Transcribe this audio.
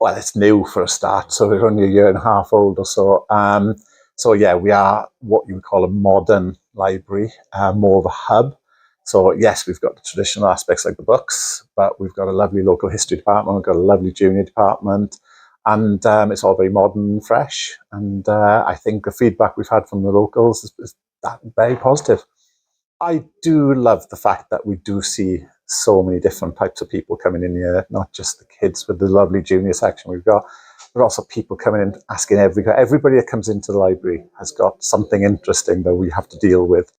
Well, it's new for a start, so we're only a year and a half old or so. So yeah, we are what you would call a modern library, more of a hub. So yes, we've got the traditional aspects like the books, but we've got a lovely local history department, we've got a lovely junior department, and it's all very modern and fresh. And I think the feedback we've had from the locals is that very positive. I do love the fact that we do see so many different types of people coming in here, not just the kids with the lovely junior section we've got, but also people coming in asking everybody that comes into the library has got something interesting that we have to deal with.